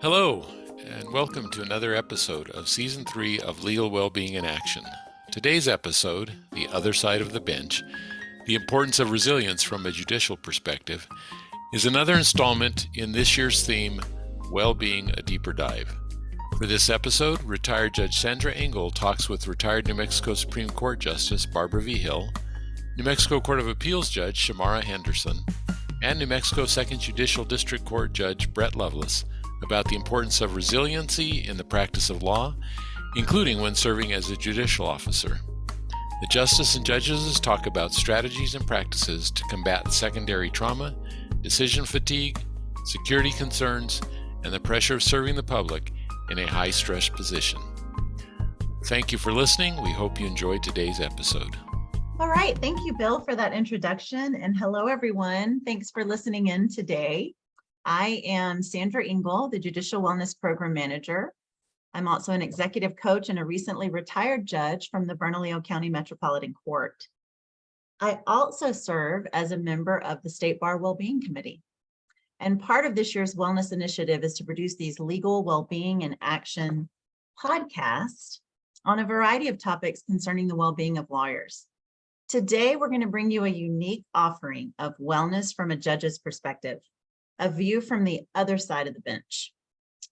Hello, and welcome to another episode of Season 3 of Legal Wellbeing in Action. Today's episode, The Other Side of the Bench, The Importance of Resilience from a Judicial Perspective, is another installment in this year's theme, Wellbeing, a Deeper Dive. For this episode, retired Judge Sandra Engel talks with retired New Mexico Supreme Court Justice Barbara Vigil, New Mexico Court of Appeals Judge Shamara Henderson, and New Mexico Second Judicial District Court Judge Brett Lovelace about the importance of resiliency in the practice of law, including when serving as a judicial officer. The justice and judges talk about strategies and practices to combat secondary trauma, decision fatigue, security concerns, and the pressure of serving the public in a high-stress position. Thank you for listening. We hope you enjoyed today's episode. All right. Thank you, Bill, for that introduction. And hello, everyone. Thanks for listening in today. I am Sandra Engel, the Judicial Wellness Program Manager. I'm also an executive coach and a recently retired judge from the Bernalillo County Metropolitan Court. I also serve as a member of the State Bar Wellbeing Committee. And part of this year's wellness initiative is to produce these legal wellbeing in action podcasts on a variety of topics concerning the well-being of lawyers. Today, we're going to bring you a unique offering of wellness from a judge's perspective, a view from the other side of the bench.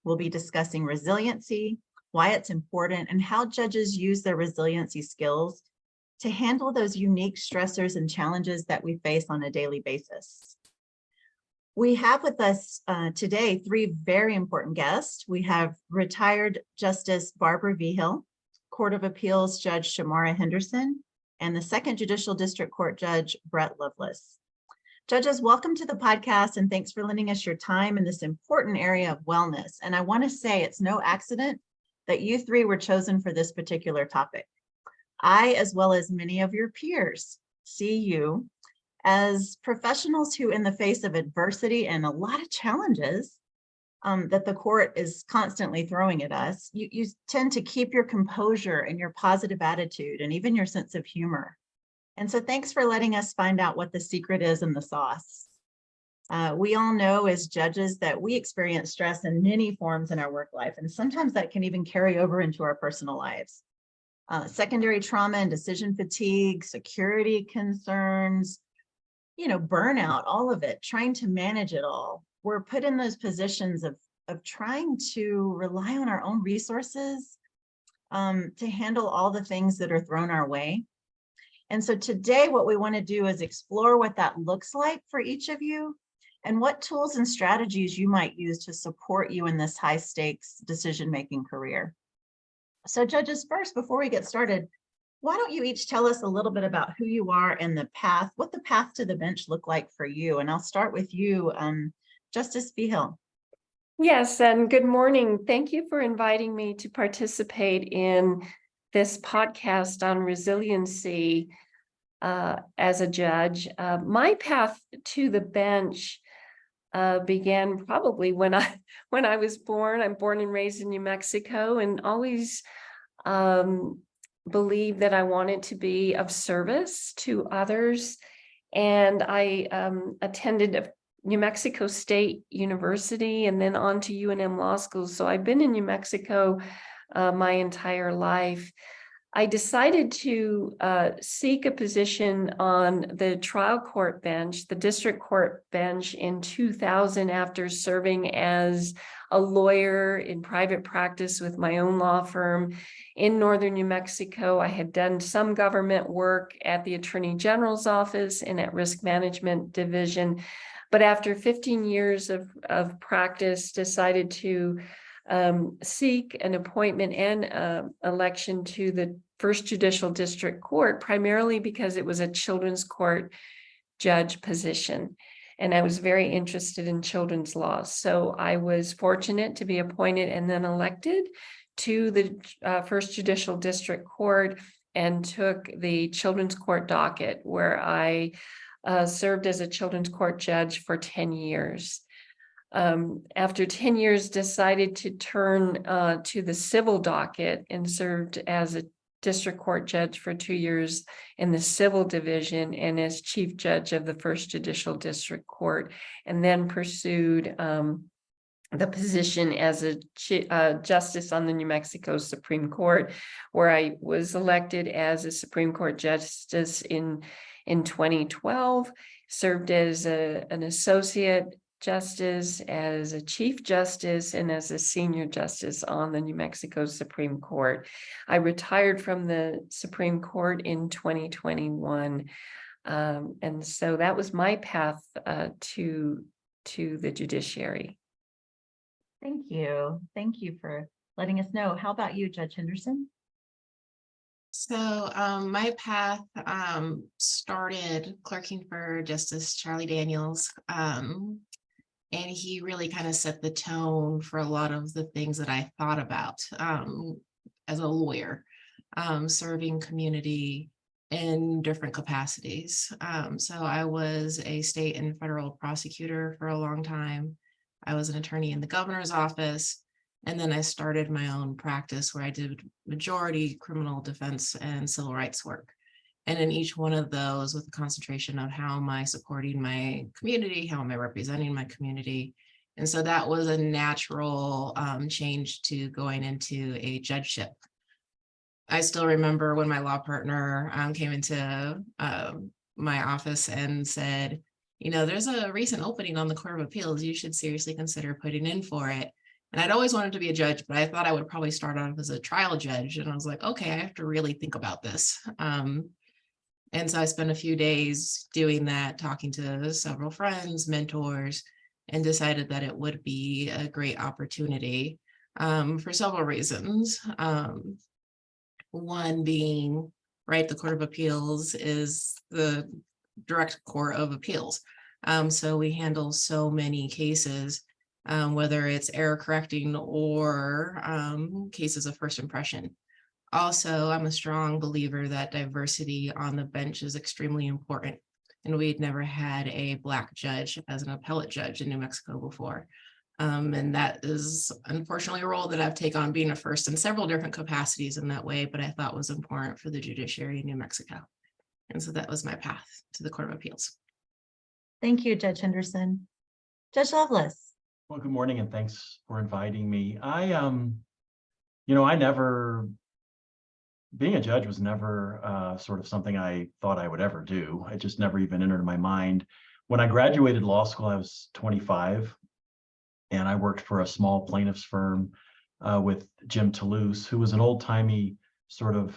We'll be discussing resiliency, why it's important, and how judges use their resiliency skills to handle those unique stressors and challenges that we face on a daily basis. We have with us today three very important guests. We have retired Justice Barbara Vigil, Court of Appeals Judge Shamara Henderson, and the Second Judicial District Court Judge Brett Lovelace. Judges, welcome to the podcast, and thanks for lending us your time in this important area of wellness. And I want to say it's no accident that you three were chosen for this particular topic. I, as well as many of your peers, see you as professionals who, in the face of adversity and a lot of challenges that the court is constantly throwing at us, you tend to keep your composure and your positive attitude and even your sense of humor. And so thanks for letting us find out what the secret is in the sauce. We all know as judges that we experience stress in many forms in our work life, and sometimes that can even carry over into our personal lives. Secondary trauma and decision fatigue, security concerns, burnout, all of it, trying to manage it all. We're put in those positions of trying to rely on our own resources to handle all the things that are thrown our way. And so today, what we want to do is explore what that looks like for each of you and what tools and strategies you might use to support you in this high stakes decision-making career. So judges, first, before we get started, why don't you each tell us a little bit about who you are and the path, what the path to the bench look like for you? And I'll start with you, Justice Vigil. Yes, and good morning. Thank you for inviting me to participate in this podcast on resiliency as a judge. My path to the bench began probably when I was born. I'm born and raised in New Mexico, and always believed that I wanted to be of service to others. And I attended New Mexico State University and then on to UNM Law School. So I've been in New Mexico my entire life. I decided to seek a position on the trial court bench, the district court bench in 2000 after serving as a lawyer in private practice with my own law firm in northern New Mexico. I had done some government work at the Attorney General's office and at Risk Management Division. But after 15 years of practice, decided to seek an appointment and election to the First Judicial District Court, primarily because it was a children's court judge position. And I was very interested in children's law. So I was fortunate to be appointed and then elected to the First Judicial District Court and took the children's court docket, where I served as a children's court judge for 10 years. After 10 years, decided to turn to the civil docket and served as a district court judge for 2 years in the civil division and as chief judge of the First Judicial District Court, and then pursued the position as a justice on the New Mexico Supreme Court, where I was elected as a Supreme Court justice in 2012, served as an associate justice, as a chief justice, and as a senior justice on the New Mexico Supreme Court. I retired from the Supreme Court in 2021. And so that was my path to the judiciary. Thank you. Thank you for letting us know. How about you, Judge Henderson? So my path started clerking for Justice Charlie Daniels, and he really kind of set the tone for a lot of the things that I thought about as a lawyer, serving community in different capacities. So I was a state and federal prosecutor for a long time. I was an attorney in the governor's office, and then I started my own practice where I did majority criminal defense and civil rights work. And in each one of those, with the concentration of how am I supporting my community, how am I representing my community. And so that was a natural change to going into a judgeship. I still remember when my law partner came into my office and said, you know, there's a recent opening on the Court of Appeals. You should seriously consider putting in for it. And I'd always wanted to be a judge, but I thought I would probably start off as a trial judge. And I was like, okay, I have to really think about this. And so I spent a few days doing that, talking to several friends, mentors, and decided that it would be a great opportunity for several reasons. One being, right, the Court of Appeals is the direct court of appeals. So we handle so many cases, whether it's error correcting or cases of first impression. Also, I'm a strong believer that diversity on the bench is extremely important. And we'd never had a Black judge as an appellate judge in New Mexico before. And that is unfortunately a role that I've taken on, being a first in several different capacities in that way, but I thought was important for the judiciary in New Mexico. And so that was my path to the Court of Appeals. Thank you, Judge Henderson. Judge Lovelace. Well, good morning, and thanks for inviting me. Being a judge was never sort of something I thought I would ever do. It just never even entered my mind. When I graduated law school, I was 25, and I worked for a small plaintiff's firm with Jim Toulouse, who was an old-timey sort of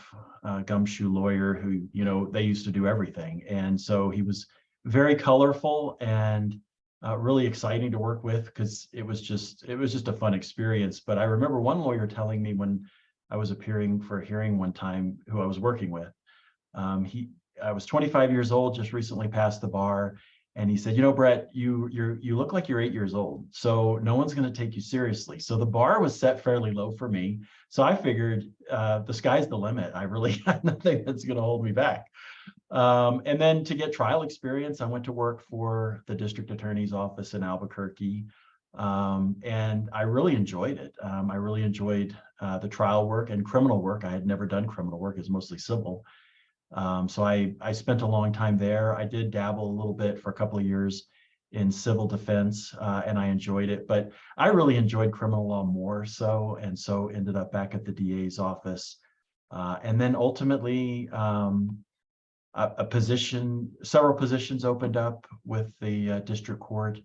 gumshoe lawyer who, you know, they used to do everything. And so he was very colorful and really exciting to work with, because it was just a fun experience. But I remember one lawyer telling me when I was appearing for a hearing one time, who I was working with, I was 25 years old, just recently passed the bar. And he said, you know, Brett, you look like you're 8 years old, so no one's going to take you seriously. So the bar was set fairly low for me. So I figured the sky's the limit. I really have nothing that's going to hold me back. And then to get trial experience, I went to work for the district attorney's office in Albuquerque. And I really enjoyed it. I really enjoyed the trial work and criminal work. I had never done criminal work, it was mostly civil. So I spent a long time there. I did dabble a little bit for a couple of years in civil defense, and I enjoyed it, but I really enjoyed criminal law more so, and so ended up back at the DA's office. And then ultimately, several positions opened up with the district court.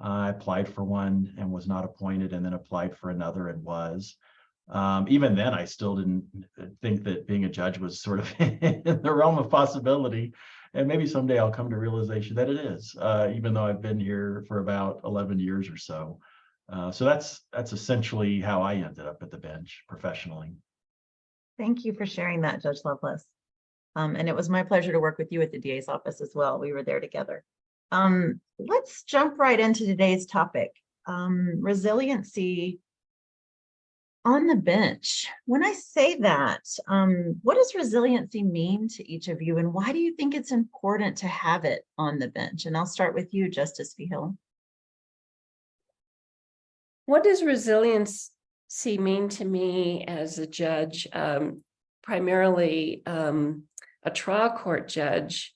I applied for one and was not appointed, and then applied for another and was. Even then, I still didn't think that being a judge was sort of in the realm of possibility. And maybe someday I'll come to realization that it is, even though I've been here for about 11 years or so. So that's essentially how I ended up at the bench professionally. Thank you for sharing that, Judge Lovelace. And it was my pleasure to work with you at the DA's office as well. We were there together. Let's jump right into today's topic, resiliency on the bench. When I say that, what does resiliency mean to each of you, and why do you think it's important to have it on the bench? And I'll start with you, Justice Vigil. What does resiliency mean to me as a judge, primarily a trial court judge?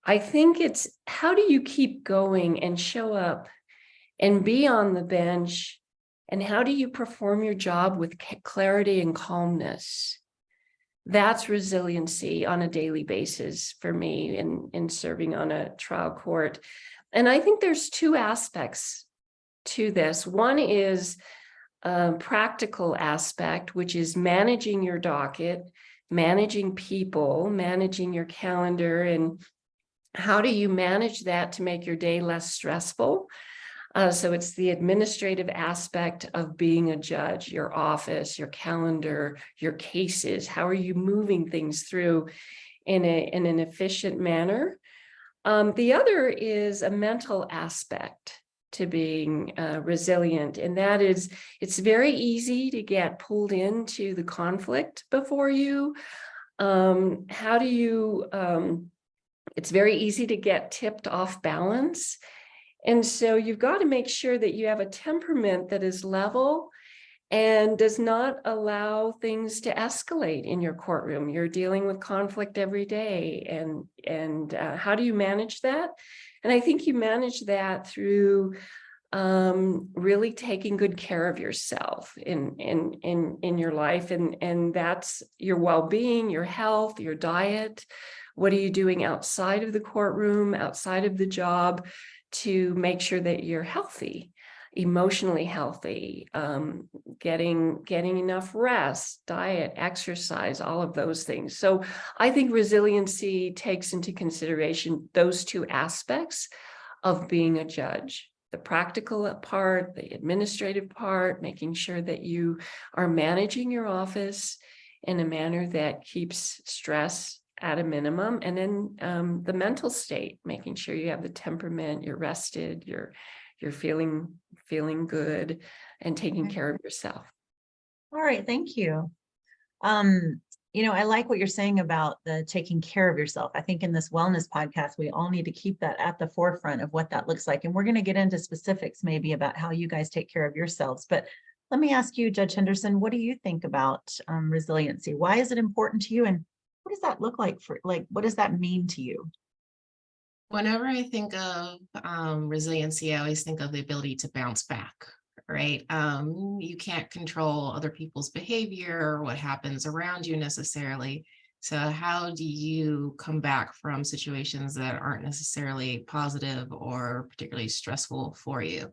I think it's, how do you keep going and show up and be on the bench? And how do you perform your job with clarity and calmness? That's resiliency on a daily basis for me in serving on a trial court. And I think there's two aspects to this. One is a practical aspect, which is managing your docket, managing people, managing your calendar, and how do you manage that to make your day less stressful? So it's the administrative aspect of being a judge, your office, your calendar, your cases. How are you moving things through in an efficient manner? The other is a mental aspect to being resilient, and that is it's very easy to get pulled into the conflict before you. How do you? It's very easy to get tipped off balance. And so you've got to make sure that you have a temperament that is level and does not allow things to escalate in your courtroom. You're dealing with conflict every day. And how do you manage that? And I think you manage that through really taking good care of yourself in your life. And that's your well-being, your health, your diet. What are you doing outside of the courtroom, outside of the job, to make sure that you're healthy, emotionally healthy, getting enough rest, diet, exercise, all of those things. So I think resiliency takes into consideration those two aspects of being a judge: the practical part, the administrative part, making sure that you are managing your office in a manner that keeps stress at a minimum, and then the mental state, making sure you have the temperament, you're rested, you're feeling good, and taking care of yourself. All right, thank you. I like what you're saying about the taking care of yourself. I think in this wellness podcast, we all need to keep that at the forefront of what that looks like. And we're going to get into specifics maybe about how you guys take care of yourselves. But let me ask you, Judge Henderson, what do you think about resiliency? Why is it important to you? And what does that look like what does that mean to you? Whenever I think of resiliency, I always think of the ability to bounce back, right? You can't control other people's behavior or what happens around you necessarily. So how do you come back from situations that aren't necessarily positive or particularly stressful for you?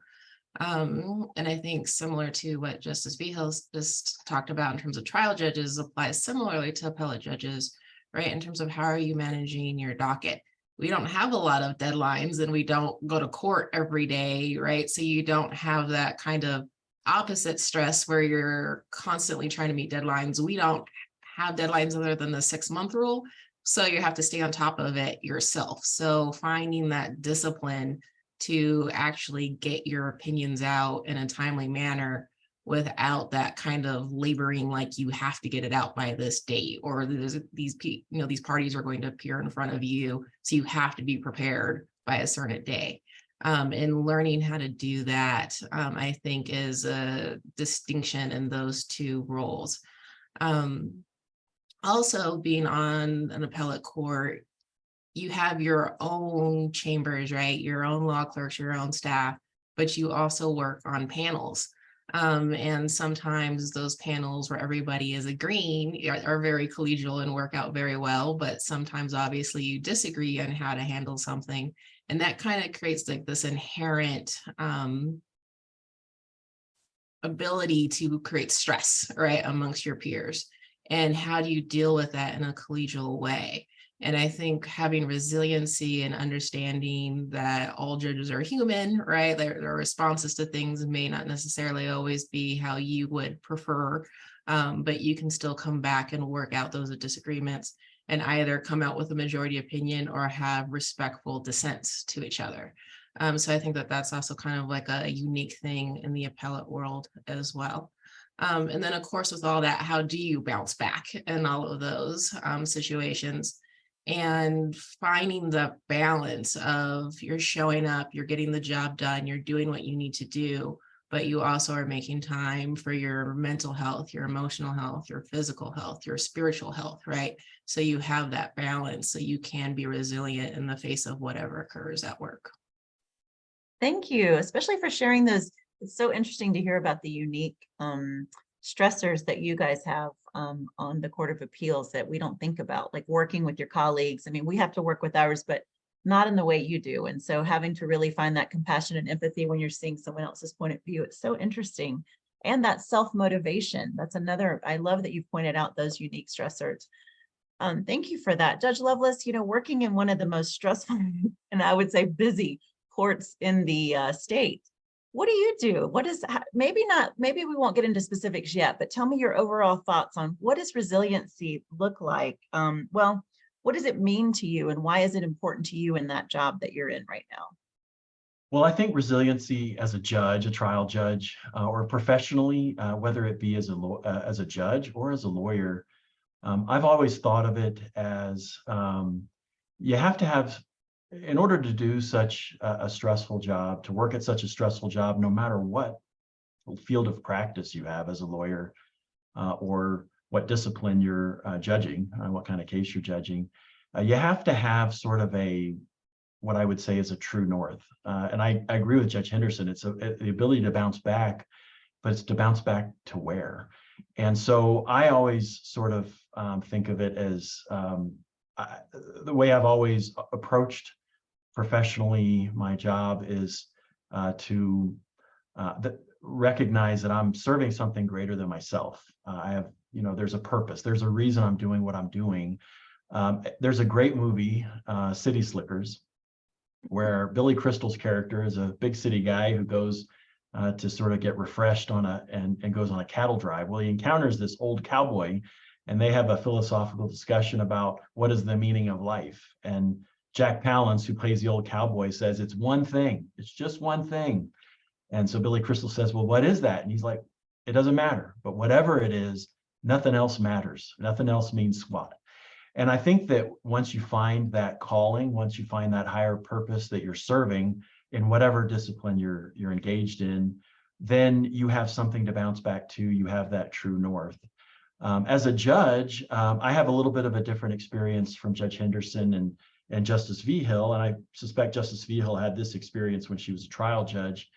And I think similar to what Justice Vigil just talked about in terms of trial judges applies similarly to appellate judges, right? In terms of how are you managing your docket? We don't have a lot of deadlines and we don't go to court every day, right? So you don't have that kind of opposite stress where you're constantly trying to meet deadlines. We don't have deadlines other than the 6-month rule. So you have to stay on top of it yourself. So finding that discipline to actually get your opinions out in a timely manner without that kind of laboring like you have to get it out by this date, or there's these parties are going to appear in front of you, so you have to be prepared by a certain day. And learning how to do that, I think, is a distinction in those two roles. Also, being on an appellate court, you have your own chambers, right? Your own law clerks, your own staff, but you also work on panels. And sometimes those panels where everybody is agreeing are very collegial and work out very well, but sometimes obviously you disagree on how to handle something. And that kind of creates like this inherent ability to create stress, right, amongst your peers. And how do you deal with that in a collegial way? And I think having resiliency and understanding that all judges are human, right? Their responses to things may not necessarily always be how you would prefer, but you can still come back and work out those disagreements and either come out with a majority opinion or have respectful dissents to each other. So I think that that's also kind of like a unique thing in the appellate world as well. And then, of course, with all that, how do you bounce back in all of those situations? And finding the balance of you're showing up, you're getting the job done, you're doing what you need to do, but you also are making time for your mental health, your emotional health, your physical health, your spiritual health, right? So you have that balance so you can be resilient in the face of whatever occurs at work. Thank you, especially for sharing those. It's so interesting to hear about the unique stressors that you guys have on the Court of Appeals that we don't think about, like working with your colleagues. I mean, we have to work with ours, but not in the way you do. And so having to really find that compassion and empathy when you're seeing someone else's point of view, it's so interesting. And that self-motivation, that's another, I love that you pointed out those unique stressors. Thank you for that. Judge Lovelace, working in one of the most stressful and I would say busy courts in the state, what do you do? What is, maybe we won't get into specifics yet, but tell me your overall thoughts on what does resiliency look like? Well, what does it mean to you and why is it important to you in that job that you're in right now? Well, I think resiliency as a judge, a trial judge, or professionally, whether it be as a judge or as a lawyer, I've always thought of it as you have to have, in order to do such a stressful job, to work at such a stressful job, no matter what field of practice you have as a lawyer or what discipline you're judging, what kind of case you're judging, you have to have sort of what I would say is a true north. And I agree with Judge Henderson. It's the ability to bounce back, but it's to bounce back to where. And so I always sort of think of it as the way I've always approached professionally my job is to recognize that I'm serving something greater than myself. I have, there's a purpose. There's a reason I'm doing what I'm doing. There's a great movie, City Slickers, where Billy Crystal's character is a big city guy who goes to sort of get refreshed and goes on a cattle drive. Well, he encounters this old cowboy and they have a philosophical discussion about what is the meaning of life. And Jack Palance, who plays the old cowboy, says it's one thing. It's just one thing. And so Billy Crystal says, well, what is that? And he's like, it doesn't matter. But whatever it is, nothing else matters. Nothing else means squat. And I think that once you find that calling, once you find that higher purpose that you're serving in whatever discipline you're engaged in, then you have something to bounce back to. You have that true north. As a judge, I have a little bit of a different experience from Judge Henderson and Justice Vigil, and I suspect Justice Vigil had this experience when she was a trial judge.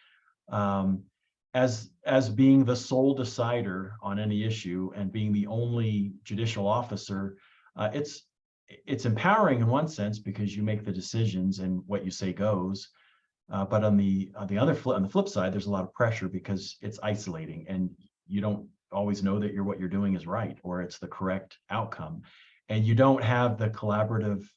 As being the sole decider on any issue and being the only judicial officer, it's empowering in one sense because you make the decisions and what you say goes. But on the flip side, there's a lot of pressure because it's isolating and you don't always know that what you're doing is right or it's the correct outcome. And you don't have the collaborative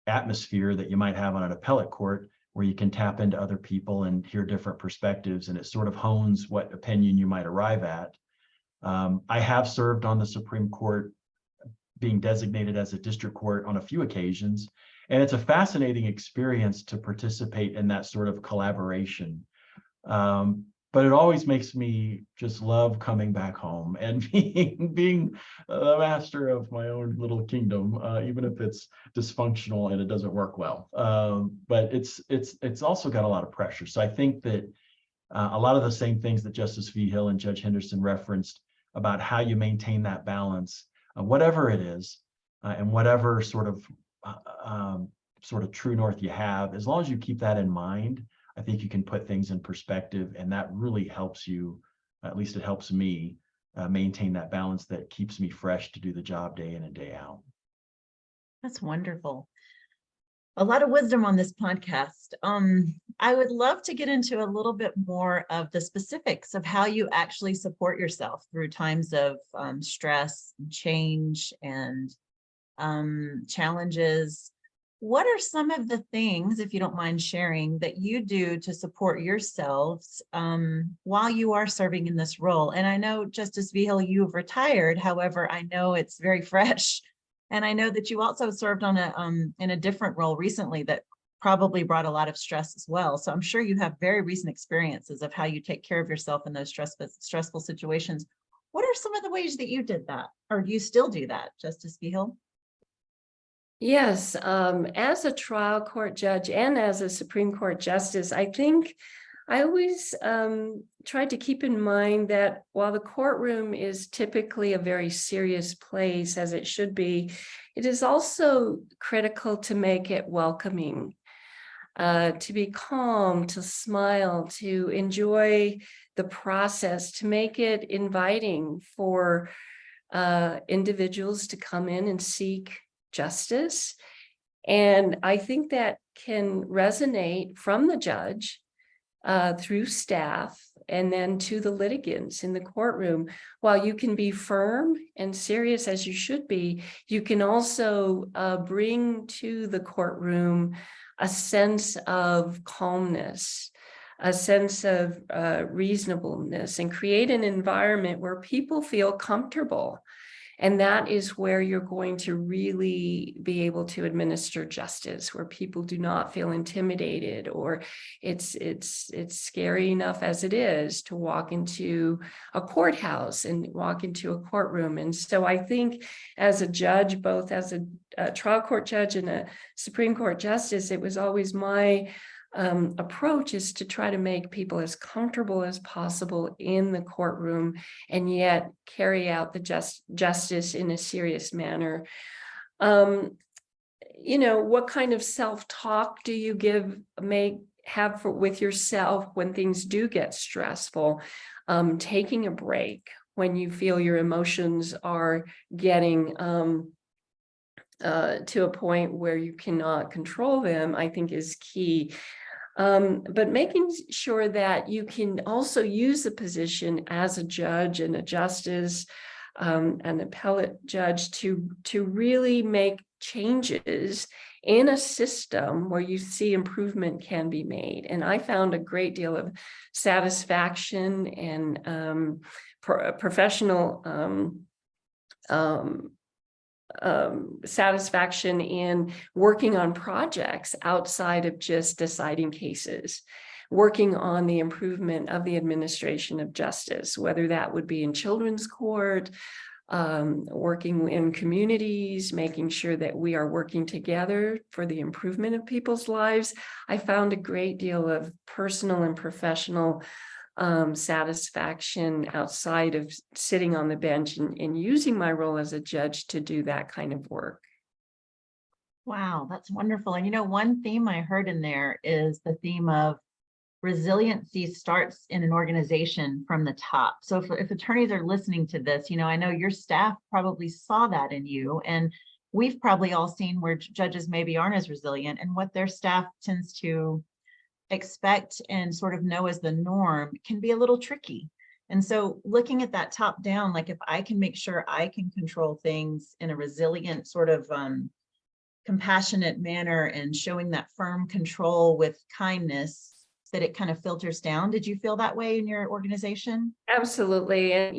atmosphere that you might have on an appellate court where you can tap into other people and hear different perspectives, and it sort of hones what opinion you might arrive at. I have served on the Supreme Court, being designated as a district court on a few occasions, and it's a fascinating experience to participate in that sort of collaboration. But it always makes me just love coming back home and being the master of my own little kingdom, even if it's dysfunctional and it doesn't work well. But it's also got a lot of pressure. So I think that a lot of the same things that Justice Vigil and Judge Henderson referenced about how you maintain that balance, whatever it is, and whatever sort of true north you have, as long as you keep that in mind, I think you can put things in perspective, and that really helps you, at least it helps me, maintain that balance that keeps me fresh to do the job day in and day out. That's wonderful. A lot of wisdom on this podcast. I would love to get into a little bit more of the specifics of how you actually support yourself through times of stress, change, and challenges. What are some of the things, if you don't mind sharing, that you do to support yourselves while you are serving in this role? And I know, Justice Vigil, you've retired. However, I know it's very fresh. And I know that you also served on in a different role recently that probably brought a lot of stress as well. So I'm sure you have very recent experiences of how you take care of yourself in those stressful situations. What are some of the ways that you did that? Or do you still do that, Justice Vigil? Yes, as a trial court judge and as a Supreme Court justice, I think I always tried to keep in mind that while the courtroom is typically a very serious place, as it should be, it is also critical to make it welcoming. to be calm, to smile, to enjoy the process, to make it inviting for individuals to come in and seek justice. And I think that can resonate from the judge through staff and then to the litigants in the courtroom. While you can be firm and serious as you should be, you can also bring to the courtroom a sense of calmness, a sense of reasonableness, and create an environment where people feel comfortable. And that is where you're going to really be able to administer justice, where people do not feel intimidated, or it's scary enough as it is to walk into a courthouse and walk into a courtroom. And so I think as a judge, both as a trial court judge and a Supreme Court justice, it was always my approach is to try to make people as comfortable as possible in the courtroom and yet carry out the justice in a serious manner. What kind of self-talk do you have with yourself when things do get stressful? Taking a break when you feel your emotions are getting to a point where you cannot control them, I think is key. But making sure that you can also use the position as a judge and a justice, an appellate judge to really make changes in a system where you see improvement can be made. And I found a great deal of satisfaction and professional satisfaction in working on projects outside of just deciding cases, working on the improvement of the administration of justice, whether that would be in children's court, working in communities, making sure that we are working together for the improvement of people's lives. I found a great deal of personal and professional satisfaction outside of sitting on the bench and using my role as a judge to do that kind of work. Wow, that's wonderful. And one theme I heard in there is the theme of resiliency starts in an organization from the top. So if attorneys are listening to this, I know your staff probably saw that in you, and we've probably all seen where judges maybe aren't as resilient and what their staff tends to expect and sort of know as the norm can be a little tricky. And so looking at that top down, like if I can make sure I can control things in a resilient sort of compassionate manner and showing that firm control with kindness, that it kind of filters down. Did you feel that way in your organization? Absolutely. And,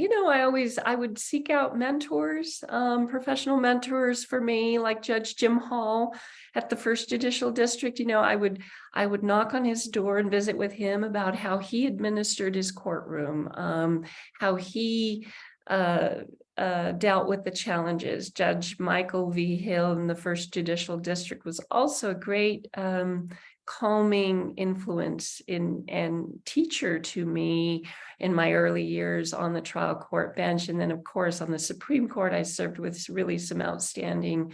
I would seek out mentors, professional mentors for me, like Judge Jim Hall at the First Judicial District. I would knock on his door and visit with him about how he administered his courtroom, how he dealt with the challenges. Judge Michael Vigil in the First Judicial District was also a great calming influence and teacher to me in my early years on the trial court bench. And then, of course, on the Supreme Court, I served with really some outstanding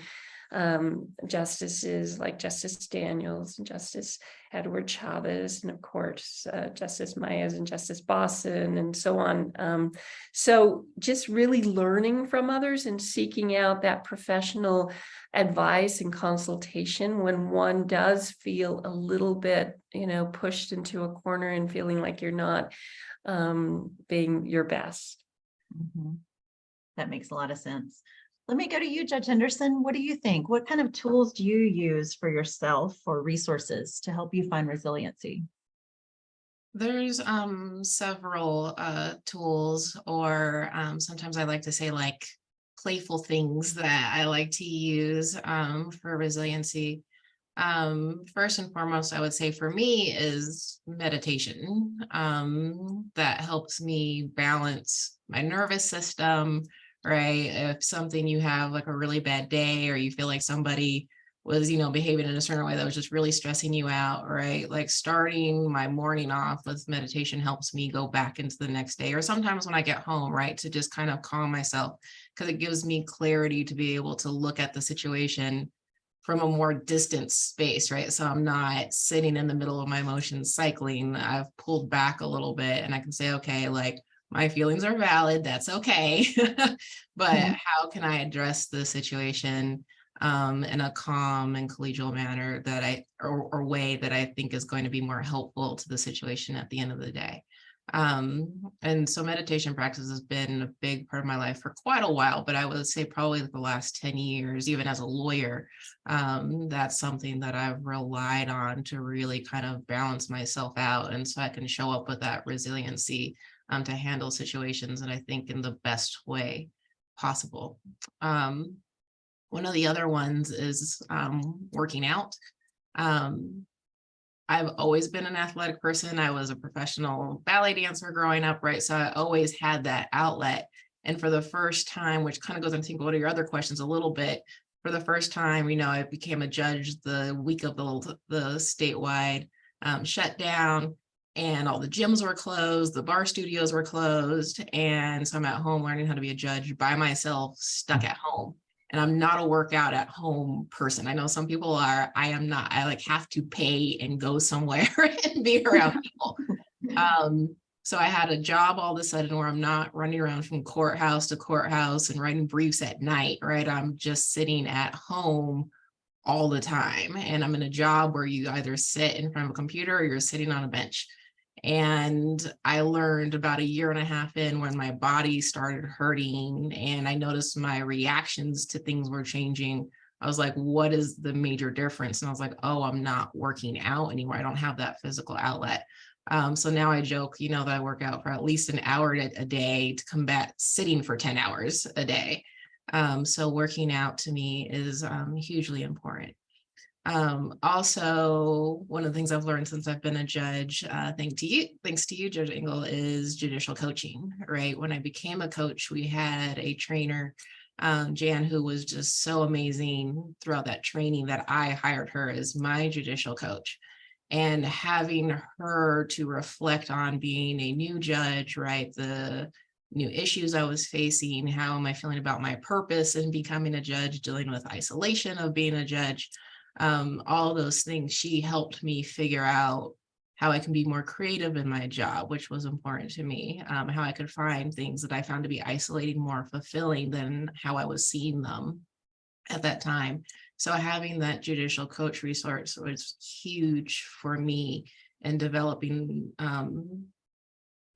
justices like Justice Daniels and Justice Edward Chavez, and of course, Justice Maez and Justice Bosson, and so on. So just really learning from others and seeking out that professional advice and consultation when one does feel a little bit, pushed into a corner and feeling like you're not being your best. Mm-hmm. That makes a lot of sense. Let me go to you, Judge Henderson. What do you think? What kind of tools do you use for yourself or resources to help you find resiliency? There's several tools, or sometimes I like to say like playful things that I like to use for resiliency. First and foremost, I would say for me is meditation. That helps me balance my nervous system, right? If something you have like a really bad day, or you feel like somebody was, behaving in a certain way that was just really stressing you out, right? Like starting my morning off with meditation helps me go back into the next day, or sometimes when I get home, right? To just kind of calm myself, because it gives me clarity to be able to look at the situation from a more distant space, right? So I'm not sitting in the middle of my emotions cycling. I've pulled back a little bit and I can say, okay, like my feelings are valid. That's okay. But how can I address the situation in a calm and collegial manner that or way that I think is going to be more helpful to the situation at the end of the day. And so meditation practice has been a big part of my life for quite a while, but I would say probably the last 10 years, even as a lawyer, that's something that I've relied on to really kind of balance myself out. And so I can show up with that resiliency to handle situations, and I think in the best way possible. One of the other ones is working out. I've always been an athletic person. I was a professional ballet dancer growing up, right? So I always had that outlet. And for the first time, which kind of goes into one of your other questions a little bit, for the first time, I became a judge the week of the statewide shutdown, and all the gyms were closed, the bar studios were closed. And so I'm at home learning how to be a judge by myself, stuck at home. And I'm not a workout at home person. I know some people are, I am not. I have to pay and go somewhere and be around people. So I had a job all of a sudden where I'm not running around from courthouse to courthouse and writing briefs at night, right? I'm just sitting at home all the time. And I'm in a job where you either sit in front of a computer or you're sitting on a bench. And I learned about a year and a half in, when my body started hurting and I noticed my reactions to things were changing. I was like, what is the major difference? And I was like, oh, I'm not working out anymore. I don't have that physical outlet. So now I joke, that I work out for at least an hour a day to combat sitting for 10 hours a day. So working out to me is hugely important. Also, one of the things I've learned since I've been a judge, thanks to you, Judge Engel, is judicial coaching, right? When I became a coach, we had a trainer, Jan, who was just so amazing throughout that training that I hired her as my judicial coach. And having her to reflect on being a new judge, right? The new issues I was facing, how am I feeling about my purpose in becoming a judge, dealing with isolation of being a judge, all those things. She helped me figure out how I can be more creative in my job, which was important to me, how I could find things that I found to be isolating more fulfilling than how I was seeing them at that time. So having that judicial coach resource was huge for me in developing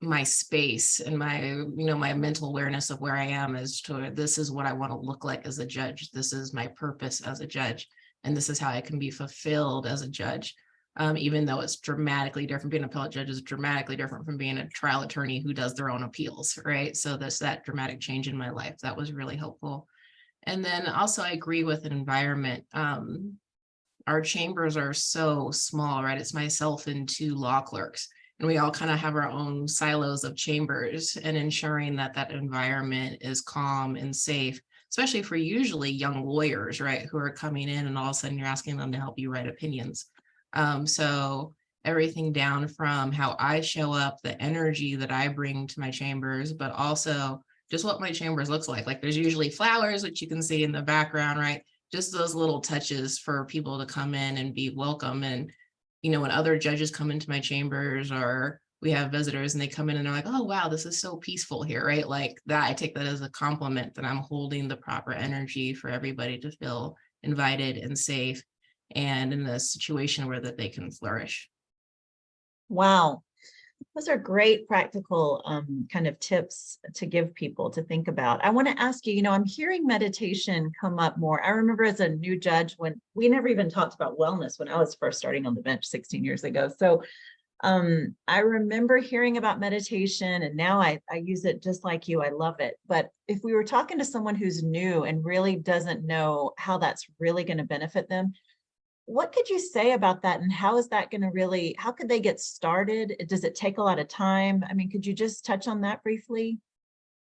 my space and my mental awareness of where I am as to this is what I want to look like as a judge. This is my purpose as a judge. And this is how I can be fulfilled as a judge, even though it's dramatically different. Being an appellate judge is dramatically different from being a trial attorney who does their own appeals, right? So there's that dramatic change in my life. That was really helpful. And then also I agree with an environment. Our chambers are so small, right? It's myself and 2 law clerks, and we all kind of have our own silos of chambers, and ensuring that that environment is calm and safe, especially for usually young lawyers, right, who are coming in and all of a sudden you're asking them to help you write opinions. So everything down from how I show up, the energy that I bring to my chambers, but also just what my chambers looks like. Like there's usually flowers, which you can see in the background, right? Just those little touches for people to come in and be welcome. And, when other judges come into my chambers, or we have visitors and they come in and they're like, oh, wow, this is so peaceful here, right? Like that, I take that as a compliment that I'm holding the proper energy for everybody to feel invited and safe and in a situation where that they can flourish. Wow. Those are great practical kind of tips to give people to think about. I want to ask you, I'm hearing meditation come up more. I remember as a new judge when we never even talked about wellness when I was first starting on the bench 16 years ago. So I remember hearing about meditation, and now I use it just like you. I love it. But if we were talking to someone who's new and really doesn't know how that's really going to benefit them, what could you say about that? And how is that going to how could they get started? Does it take a lot of time? I mean, could you just touch on that briefly?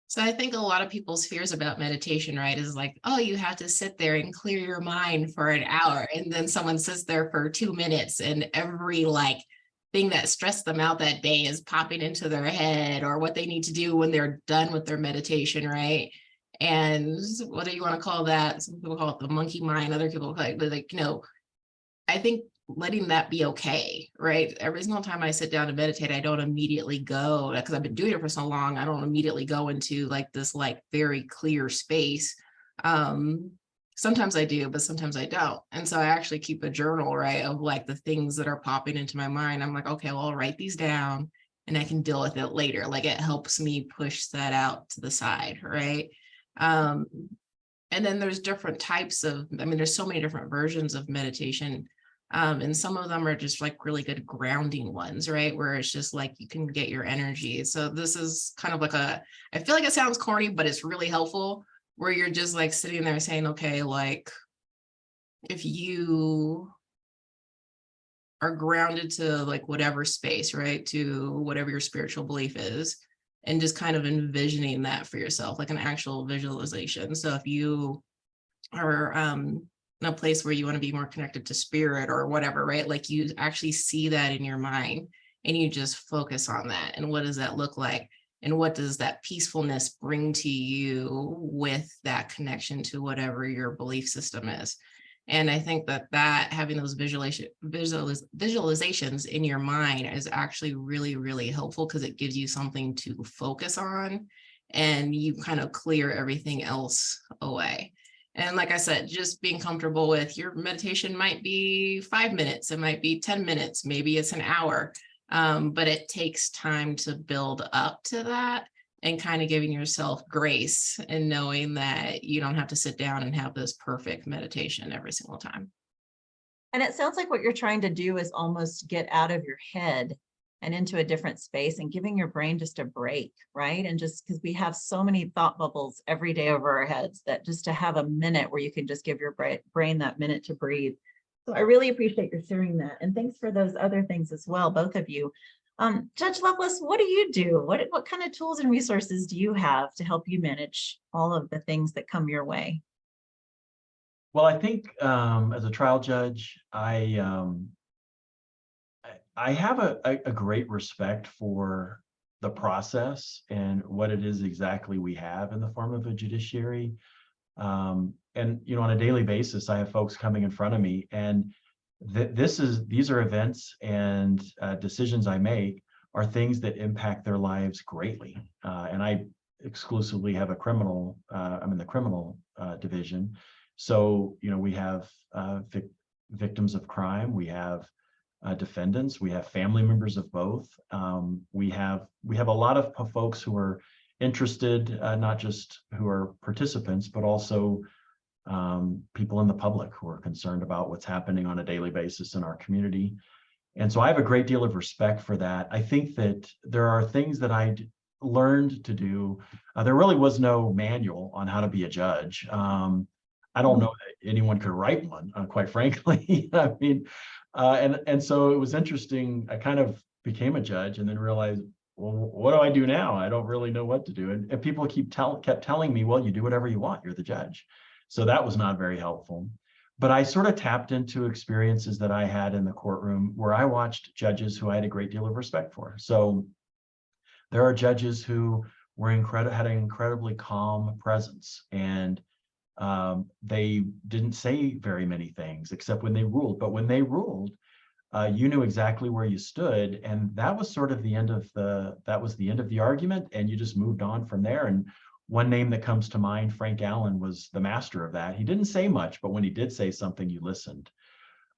So I think a lot of people's fears about meditation, right, is like, oh, you have to sit there and clear your mind for an hour. And then someone sits there for 2 minutes and every thing that stressed them out that day is popping into their head, or what they need to do when they're done with their meditation, right? And what do you want to call that? Some people call it the monkey mind. Other people call it like, I think letting that be okay, right? Every single time I sit down to meditate, I don't immediately go, because I've been doing it for so long, I don't immediately go into like this like very clear space. Sometimes I do, but sometimes I don't. And so I actually keep a journal, right, of like the things that are popping into my mind. I'm like, okay, well, I'll write these down and I can deal with it later. Like it helps me push that out to the side, right? And then there's different types of, there's so many different versions of meditation. And some of them are just like really good grounding ones, right? Where it's just like you can get your energy. So this is kind of like I feel like it sounds corny, but it's really helpful, where you're just like sitting there saying, okay, like if you are grounded to like whatever space, right? To whatever your spiritual belief is, and just kind of envisioning that for yourself, like an actual visualization. So if you are in a place where you want to be more connected to spirit or whatever, right? Like you actually see that in your mind and you just focus on that. And what does that look like? And what does that peacefulness bring to you with that connection to whatever your belief system is? And I think that having those visualizations in your mind is actually really, really helpful, because it gives you something to focus on and you kind of clear everything else away. And like I said, just being comfortable with your meditation might be 5 minutes, it might be 10 minutes, maybe it's an hour. But it takes time to build up to that, and kind of giving yourself grace and knowing that you don't have to sit down and have this perfect meditation every single time. And it sounds like what you're trying to do is almost get out of your head and into a different space, and giving your brain just a break, right? And just because we have so many thought bubbles every day over our heads, that just to have a minute where you can just give your brain that minute to breathe. So I really appreciate your sharing that. And thanks for those other things as well, both of you. Judge Lovelace, what do you do? What kind of tools and resources do you have to help you manage all of the things that come your way? Well, I think as a trial judge, I have a great respect for the process and what it is exactly we have in the form of a judiciary. And on a daily basis, I have folks coming in front of me, and these are events and decisions I make are things that impact their lives greatly. And I exclusively have I'm in the criminal division. So, we have victims of crime, we have defendants, we have family members of both. We have a lot of folks who are interested, not just who are participants, but also people in the public who are concerned about what's happening on a daily basis in our community. And so I have a great deal of respect for that. I think that there are things that I learned to do. There really was no manual on how to be a judge. I don't know that anyone could write one, quite frankly. And so it was interesting. I kind of became a judge and then realized, well, what do I do now? I don't really know what to do. And people kept telling me, well, you do whatever you want. You're the judge. So that was not very helpful. But I sort of tapped into experiences that I had in the courtroom where I watched judges who I had a great deal of respect for. So there are judges who had an incredibly calm presence, and they didn't say very many things except when they ruled. But when they ruled, you knew exactly where you stood, and that was sort of the end of the argument, and you just moved on from there. And one name that comes to mind, Frank Allen, was the master of that. He didn't say much, but when he did say something, you listened.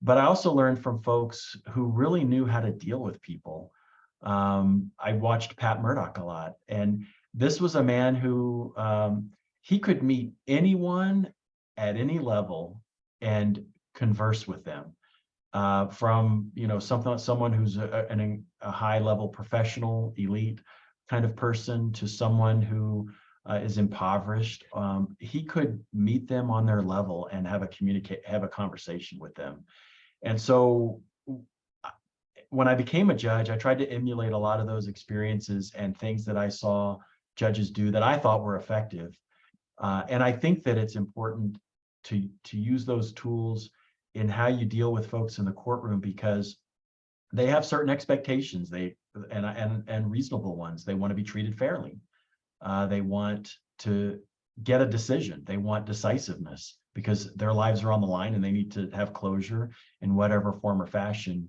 But I also learned from folks who really knew how to deal with people. I watched Pat Murdoch a lot, and this was a man who he could meet anyone at any level and converse with them. From someone who's a high level professional, elite kind of person, to someone who is impoverished. He could meet them on their level and have a conversation with them. And so when I became a judge, I tried to emulate a lot of those experiences and things that I saw judges do that I thought were effective. And I think that it's important to use those tools in how you deal with folks in the courtroom, because they have certain expectations, and reasonable ones. They want to be treated fairly. They want to get a decision. They want decisiveness because their lives are on the line and they need to have closure in whatever form or fashion.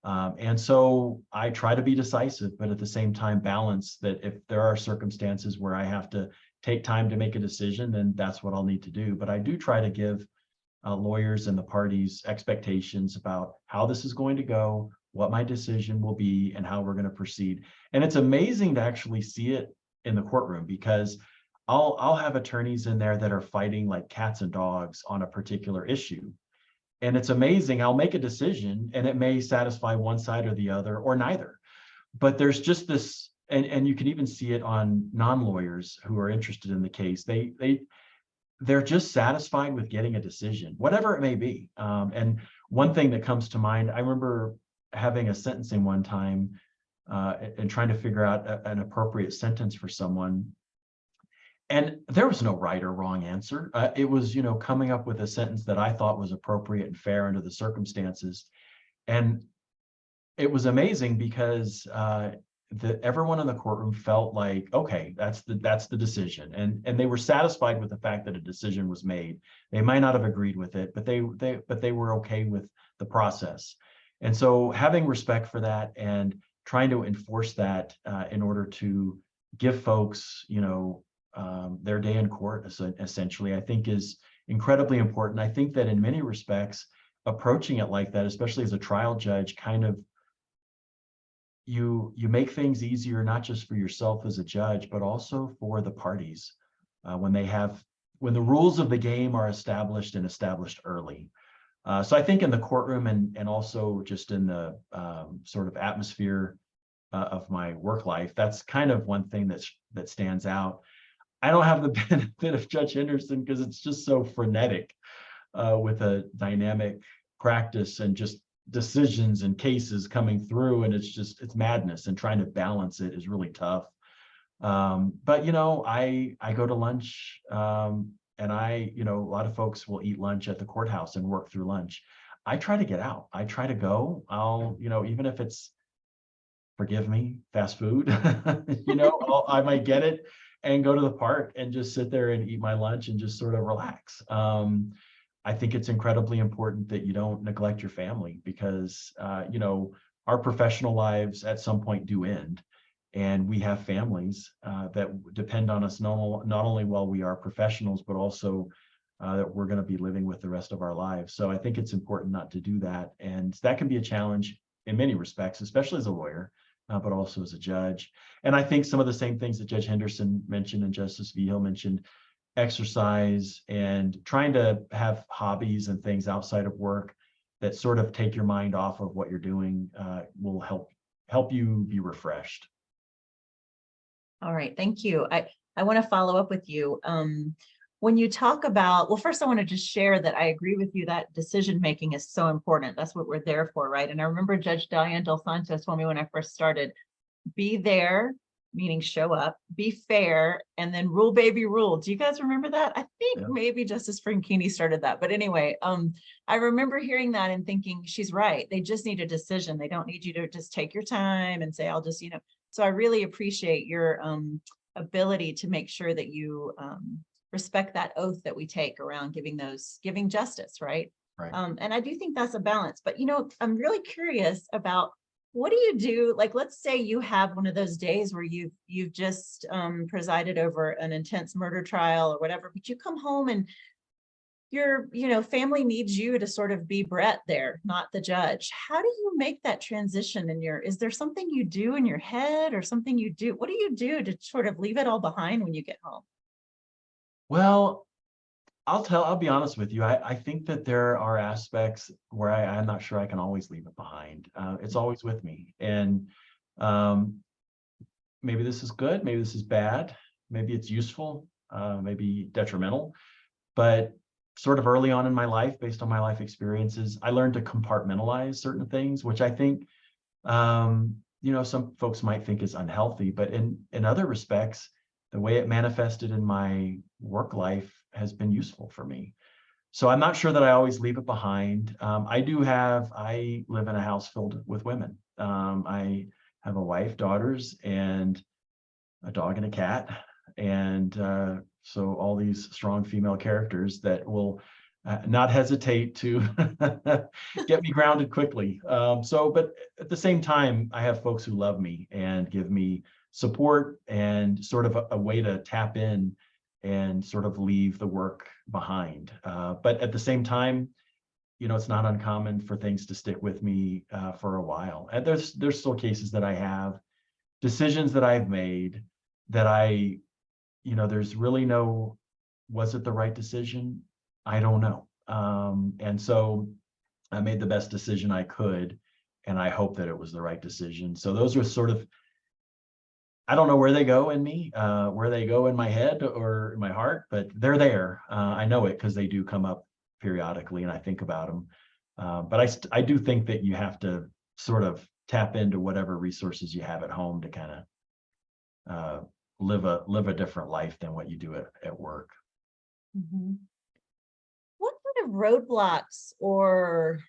And so I try to be decisive, but at the same time balance that if there are circumstances where I have to take time to make a decision, then that's what I'll need to do. But I do try to give lawyers and the parties expectations about how this is going to go, what my decision will be, and how we're going to proceed. And it's amazing to actually see it in the courtroom, because I'll have attorneys in there that are fighting like cats and dogs on a particular issue. And it's amazing. I'll make a decision and it may satisfy one side or the other or neither. But there's just this, and you can even see it on non-lawyers who are interested in the case. They're just satisfied with getting a decision, whatever it may be. And one thing that comes to mind, I remember having a sentencing one time and trying to figure out an appropriate sentence for someone. And there was no right or wrong answer. It was, coming up with a sentence that I thought was appropriate and fair under the circumstances. And it was amazing because everyone in the courtroom felt like, okay, that's the decision. And they were satisfied with the fact that a decision was made. They might not have agreed with it, but they were okay with the process. And so having respect for that and trying to enforce that in order to give folks, their day in court, essentially, I think is incredibly important. I think that in many respects, approaching it like that, especially as a trial judge, kind of you make things easier, not just for yourself as a judge, but also for the parties when the rules of the game are established early. So I think in the courtroom and also just in the sort of atmosphere of my work life, that's kind of one thing that stands out. I don't have the benefit of Judge Henderson because it's just so frenetic with a dynamic practice and just decisions and cases coming through, and it's madness, and trying to balance it is really tough. But I go to lunch and a lot of folks will eat lunch at the courthouse and work through lunch. I try to get out. I try to go. I'll, even if it's, forgive me, fast food, I might get it and go to the park and just sit there and eat my lunch and just sort of relax. I think it's incredibly important that you don't neglect your family because, our professional lives at some point do end. And we have families that depend on us not only while we are professionals, but also that we're going to be living with the rest of our lives. So I think it's important not to do that. And that can be a challenge in many respects, especially as a lawyer, but also as a judge. And I think some of the same things that Judge Henderson mentioned and Justice Vigil mentioned, exercise and trying to have hobbies and things outside of work that sort of take your mind off of what you're doing will help you be refreshed. All right, thank you. I want to follow up with you. When you talk about, well, first I want to just share that I agree with you that decision-making is so important. That's what we're there for, right? And I remember Judge Diane Del Santos told me when I first started, be there, meaning show up, be fair, and then rule, baby, rule. Do you guys remember that? I think maybe Justice Franchini started that. But anyway, I remember hearing that and thinking, she's right. They just need a decision. They don't need you to just take your time and say, I'll just, So I really appreciate your ability to make sure that you respect that oath that we take around giving justice, right? Right. And I do think that's a balance. But, I'm really curious about, what do you do? Like, let's say you have one of those days where you've just presided over an intense murder trial or whatever, but you come home and your family needs you to sort of be Brett there, not the judge. How do you make that transition is there something you do in your head or something you do? What do you do to sort of leave it all behind when you get home? Well, I'll be honest with you. I think that there are aspects where I'm not sure I can always leave it behind. It's always with me. And maybe this is good, maybe this is bad, maybe it's useful, maybe detrimental. But sort of early on in my life, based on my life experiences, I learned to compartmentalize certain things, which I think, some folks might think is unhealthy, but in other respects, the way it manifested in my work life has been useful for me. So I'm not sure that I always leave it behind. I live in a house filled with women. I have a wife, daughters, and a dog and a cat, and So all these strong female characters that will not hesitate to get me grounded quickly. But at the same time, I have folks who love me and give me support and sort of a way to tap in and sort of leave the work behind. But at the same time, it's not uncommon for things to stick with me for a while. And there's still cases that I have, decisions that I've made that there's really no, was it the right decision? I don't know. And so I made the best decision I could, and I hope that it was the right decision. So those are sort of, I don't know where they go in me, where they go in my head or in my heart, but they're there. I know it because they do come up periodically and I think about them. But I do think that you have to sort of tap into whatever resources you have at home to kind of live a different life than what you do at work. Mm-hmm. What kind of roadblocks or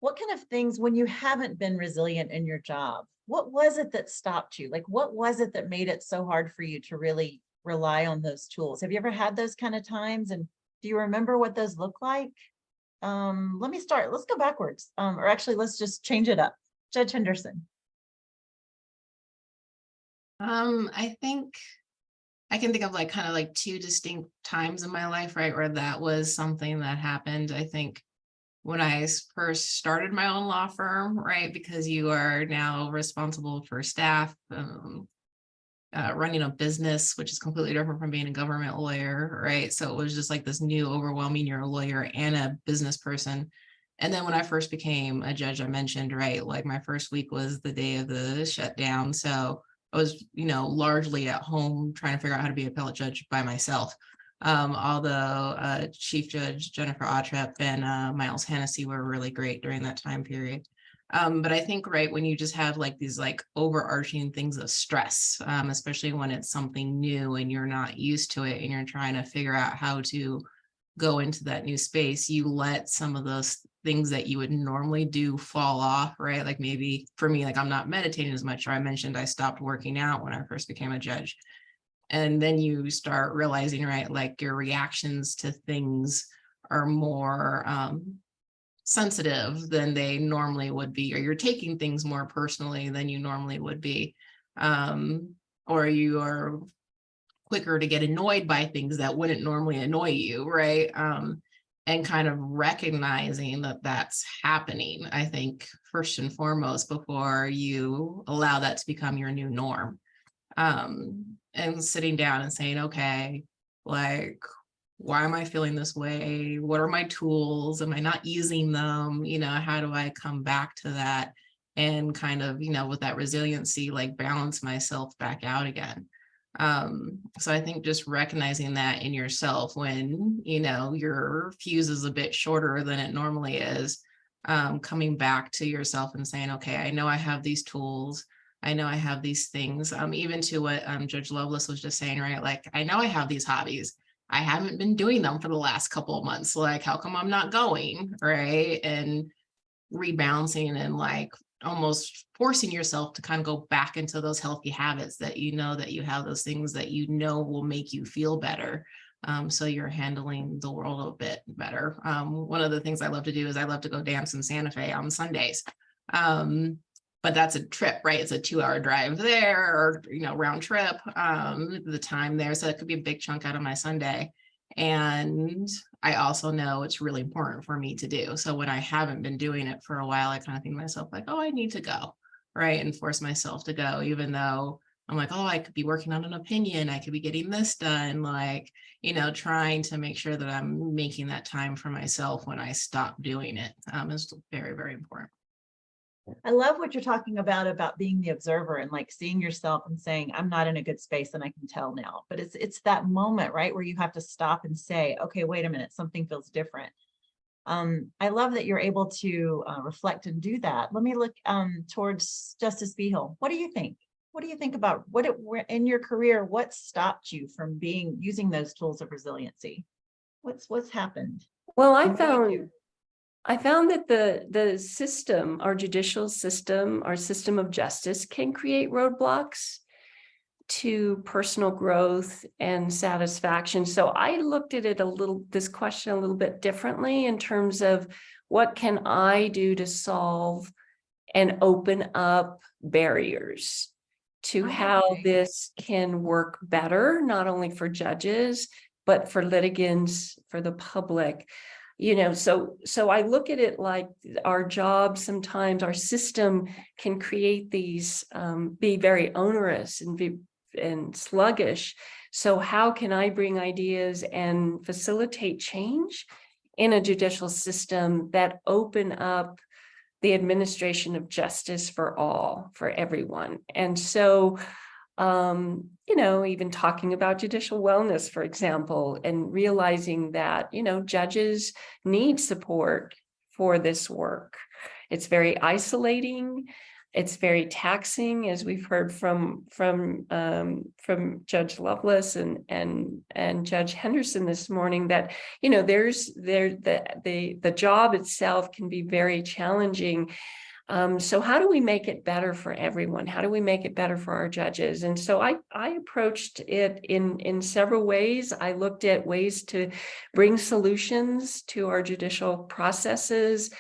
what kind of things, when you haven't been resilient in your job, what was it that stopped you? Like, what was it that made it so hard for you to really rely on those tools? Have you ever had those kind of times? And do you remember what those look like? Let me start. Let's go backwards. Or actually, let's just change it up. Judge Henderson. I think I can think of kind of two distinct times in my life, right, where that was something that happened. I think when I first started my own law firm, right, because you are now responsible for staff, running a business, which is completely different from being a government lawyer, right? So it was just this new overwhelming, you're a lawyer and a business person. And then when I first became a judge, I mentioned, right, my first week was the day of the shutdown. So I was, largely at home trying to figure out how to be an appellate judge by myself. Although Chief Judge Jennifer Ottrep and Miles Hennessy were really great during that time period. But I think, right, when you just have these overarching things of stress, especially when it's something new and you're not used to it and you're trying to figure out how to go into that new space, you let some of those things that you would normally do fall off, right? Maybe for me, I'm not meditating as much, or I mentioned I stopped working out when I first became a judge. And then you start realizing, right, your reactions to things are more sensitive than they normally would be, or you're taking things more personally than you normally would be, or you are quicker to get annoyed by things that wouldn't normally annoy you, right? And kind of recognizing that that's happening, I think, first and foremost, before you allow that to become your new norm. And sitting down and saying, okay, why am I feeling this way? What are my tools? Am I not using them? How do I come back to that and kind of, with that resiliency, balance myself back out again? So I think just recognizing that in yourself when, your fuse is a bit shorter than it normally is, coming back to yourself and saying, okay, I know I have these tools. I know I have these things, even to what Judge Lovelace was just saying, right? I know I have these hobbies. I haven't been doing them for the last couple of months. How come I'm not going, right? And rebalancing and almost forcing yourself to kind of go back into those healthy habits that that you have those things that will make you feel better. So you're handling the world a bit better. One of the things I love to do is I love to go dance in Santa Fe on Sundays. But that's a trip, right? It's a 2-hour drive there, or round trip, the time there. So it could be a big chunk out of my Sunday. And I also know it's really important for me to do. So when I haven't been doing it for a while, I kind of think to myself oh, I need to go, right? And force myself to go, even though I'm oh, I could be working on an opinion. I could be getting this done, trying to make sure that I'm making that time for myself when I stop doing it is very, very important. I love what you're talking about being the observer and seeing yourself and saying, I'm not in a good space and I can tell now. But it's that moment, right, where you have to stop and say, okay, wait a minute, something feels different. I love that you're able to reflect and do that. Let me look towards Justice Vigil. What do you think? What do you think about in your career, what stopped you from using those tools of resiliency? What's happened? Well, I found that the system, our judicial system, our system of justice can create roadblocks to personal growth and satisfaction. So I looked at it this question a little bit differently in terms of what can I do to solve and open up barriers to how Okay. this can work better, not only for judges, but for litigants, for the public. So I look at it like our job, sometimes our system can create these, be very onerous and sluggish. So how can I bring ideas and facilitate change in a judicial system that open up the administration of justice for all, for everyone? And so, even talking about judicial wellness, for example, and realizing that, judges need support for this work. It's very isolating. It's very taxing, as we've heard from Judge Lovelace and Judge Henderson this morning, that the job itself can be very challenging. So how do we make it better for everyone? How do we make it better for our judges? And so I approached it in several ways. I looked at ways to bring solutions to our judicial processes.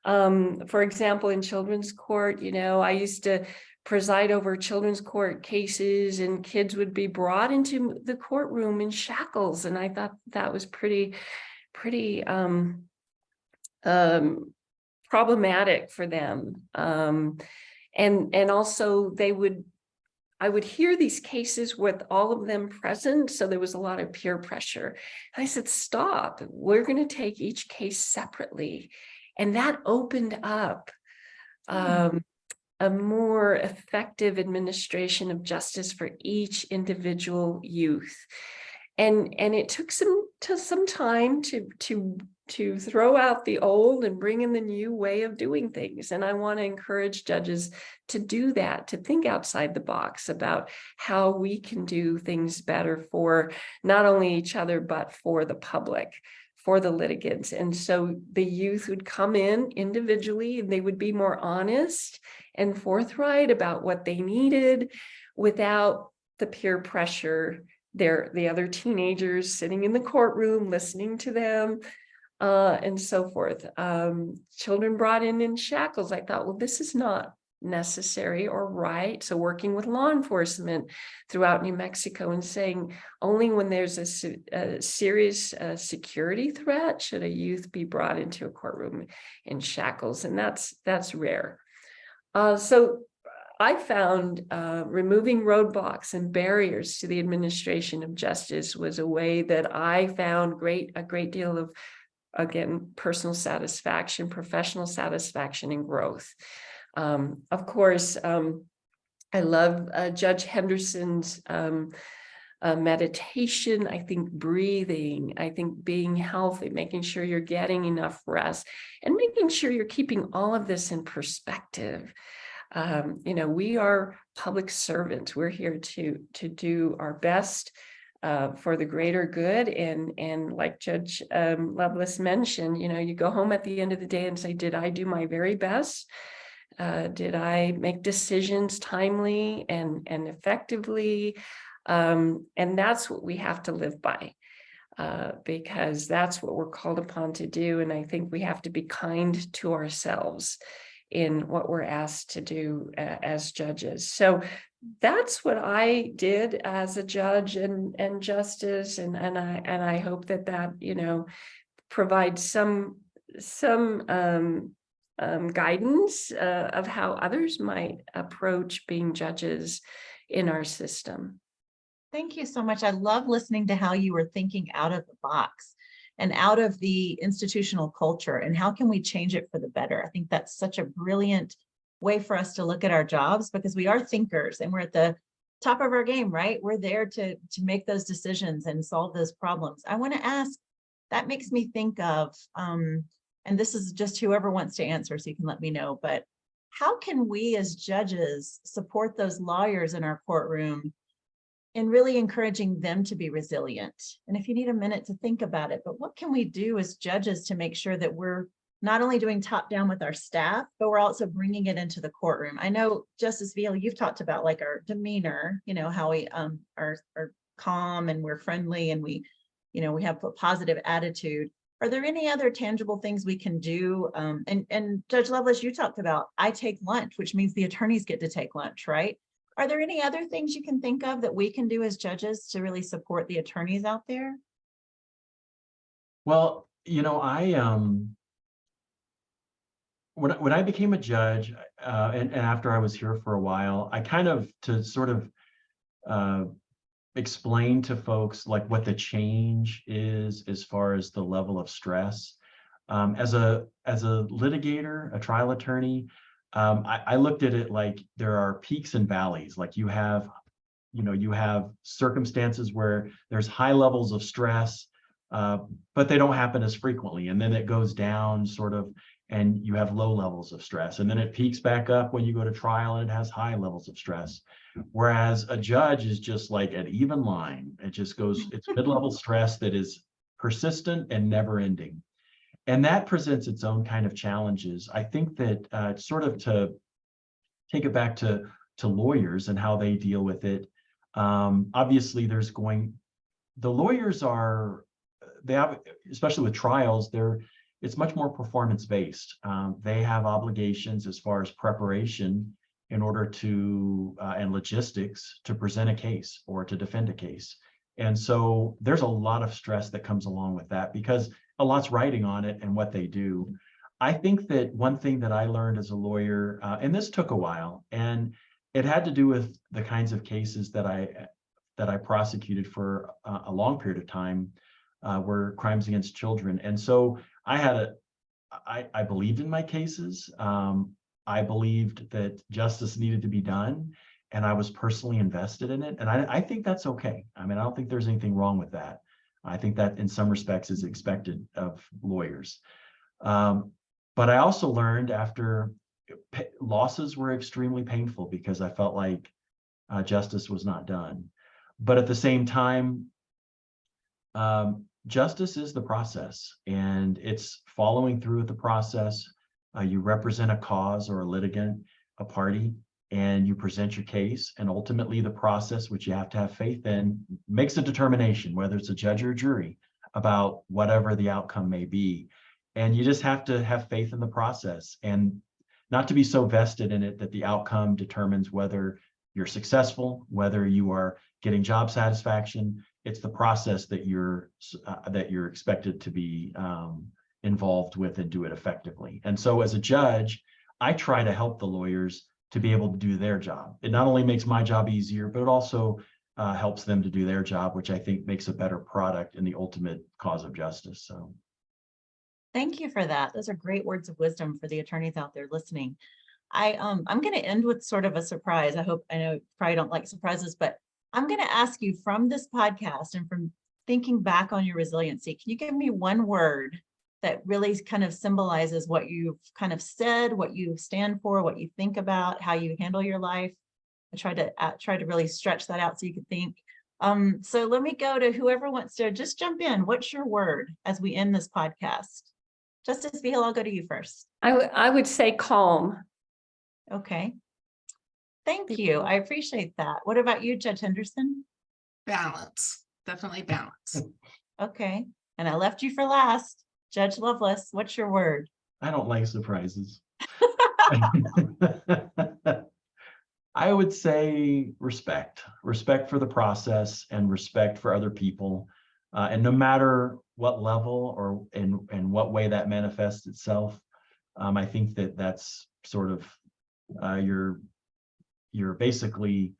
For example, in children's court, I used to preside over children's court cases, and kids would be brought into the courtroom in shackles. And I thought that was pretty problematic for them. And also I would hear these cases with all of them present. So there was a lot of peer pressure. And I said, stop, we're going to take each case separately. And that opened up a more effective administration of justice for each individual youth. And it took some time to throw out the old and bring in the new way of doing things. And I want to encourage judges to do that, to think outside the box about how we can do things better for not only each other, but for the public, for the litigants. And so the youth would come in individually, and they would be more honest and forthright about what they needed without the peer pressure. The other teenagers sitting in the courtroom, listening to them, and so forth. Children brought in shackles. I thought, well, this is not necessary or right. So working with law enforcement throughout New Mexico and saying only when there's a serious security threat should a youth be brought into a courtroom in shackles. And that's rare. So I found removing roadblocks and barriers to the administration of justice was a way that I found a great deal of, again, personal satisfaction, professional satisfaction, and growth. Of course, I love Judge Henderson's meditation. I think breathing, I think being healthy, making sure you're getting enough rest, and making sure you're keeping all of this in perspective. We are public servants. We're here to do our best for the greater good. And like Judge Lovelace mentioned, you go home at the end of the day and say, did I do my very best? Did I make decisions timely and effectively? And that's what we have to live by, because that's what we're called upon to do. And I think we have to be kind to ourselves in what we're asked to do as judges. So that's what I did as a judge and justice, and I hope that provides some guidance of how others might approach being judges in our system. Thank you so much. I love listening to how you were thinking out of the box and out of the institutional culture, and how can we change it for the better? I think that's such a brilliant way for us to look at our jobs, because we are thinkers and we're at the top of our game, right? We're there to make those decisions and solve those problems. I want to ask, that makes me think of, and this is just whoever wants to answer, so you can let me know, but how can we as judges support those lawyers in our courtroom in really encouraging them to be resilient? And if you need a minute to think about it, but what can we do as judges to make sure that we're not only doing top down with our staff, but we're also bringing it into the courtroom. I know Justice Vigil, you've talked about like our demeanor, how we are calm and we're friendly and we have a positive attitude. Are there any other tangible things we can do? And Judge Lovelace, you talked about, I take lunch, which means the attorneys get to take lunch, right? Are there any other things you can think of that we can do as judges to really support the attorneys out there? Well, when I became a judge, and after I was here for a while, I kind of to sort of explain to folks like what the change is as far as the level of stress. As a litigator, a trial attorney, I looked at it like there are peaks and valleys. Like you have circumstances where there's high levels of stress, but they don't happen as frequently. And then it goes down sort of, and you have low levels of stress. And then it peaks back up when you go to trial and it has high levels of stress. Whereas a judge is just like an even line. It just goes, it's mid-level stress that is persistent and never ending. And that presents its own kind of challenges. I think that sort of to take it back to lawyers and how they deal with it. Obviously the lawyers are, especially with trials, it's much more performance-based. They have obligations as far as preparation in order to, and logistics to present a case or to defend a case. And so there's a lot of stress that comes along with that because a lot's riding on it and what they do. I think that one thing that I learned as a lawyer, and this took a while, and it had to do with the kinds of cases that I prosecuted for a long period of time, were crimes against children. And so I believed in my cases. I believed that justice needed to be done, and I was personally invested in it. And I think that's okay. I mean, I don't think there's anything wrong with that. I think that in some respects is expected of lawyers. But I also learned after losses were extremely painful because I felt like justice was not done. But at the same time, justice is the process, and it's following through with the process. You represent a cause or a litigant, a party, and you present your case. And ultimately the process, which you have to have faith in, makes a determination, whether it's a judge or a jury, about whatever the outcome may be. And you just have to have faith in the process and not to be so vested in it that the outcome determines whether you're successful, whether you are getting job satisfaction. It's the process that you're expected to be involved with and do it effectively. And so as a judge, I try to help the lawyers to be able to do their job. It not only makes my job easier, but it also helps them to do their job, which I think makes a better product in the ultimate cause of justice. So thank you for that. Those are great words of wisdom for the attorneys out there listening. I'm going to end with sort of a surprise. I know you probably don't like surprises, but I'm going to ask you from this podcast and from thinking back on your resiliency, can you give me one word that really kind of symbolizes what you've kind of said, what you stand for, what you think about, how you handle your life? I try to really stretch that out so you can think. So let me go to whoever wants to just jump in. What's your word as we end this podcast? Justice Vigil, I'll go to you first. I would say calm. Okay. Thank you. I appreciate that. What about you, Judge Henderson? Balance, definitely balance. Okay. And I left you for last. Judge Lovelace, what's your word? I don't like surprises. I would say respect for the process and respect for other people. And no matter what level or in what way that manifests itself, I think that that's sort of you're basically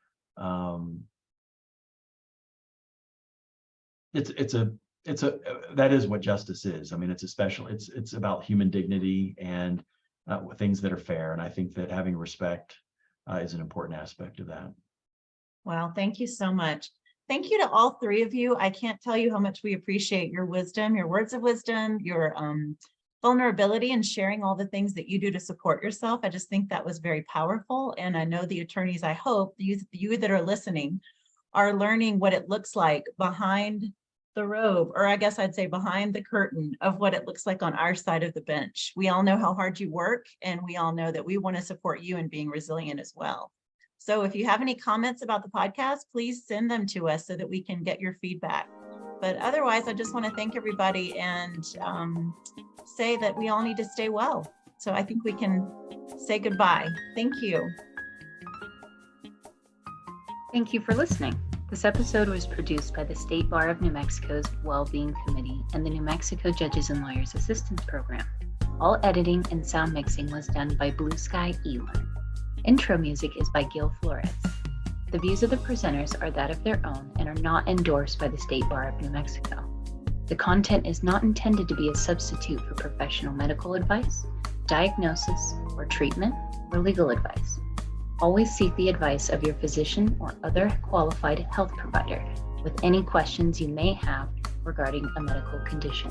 that is what justice is. I mean, it's about human dignity and things that are fair. And I think that having respect is an important aspect of that. Wow, thank you so much. Thank you to all three of you. I can't tell you how much we appreciate your wisdom, your words of wisdom, your vulnerability, and sharing all the things that you do to support yourself. I just think that was very powerful. And I know the attorneys, I hope you that are listening are learning what it looks like behind the robe, or I guess I'd say behind the curtain of what it looks like on our side of the bench. We all know how hard you work, and we all know that we want to support you in being resilient as well. So if you have any comments about the podcast, please send them to us so that we can get your feedback. But otherwise, I just want to thank everybody and say that we all need to stay well. So I think we can say goodbye. Thank you. Thank you for listening. This episode was produced by the State Bar of New Mexico's Wellbeing Committee and the New Mexico Judges and Lawyers Assistance Program. All editing and sound mixing was done by Blue Sky eLearn. Intro music is by Gil Flores. The views of the presenters are that of their own and are not endorsed by the State Bar of New Mexico. The content is not intended to be a substitute for professional medical advice, diagnosis, or treatment, or legal advice. Always seek the advice of your physician or other qualified health provider with any questions you may have regarding a medical condition.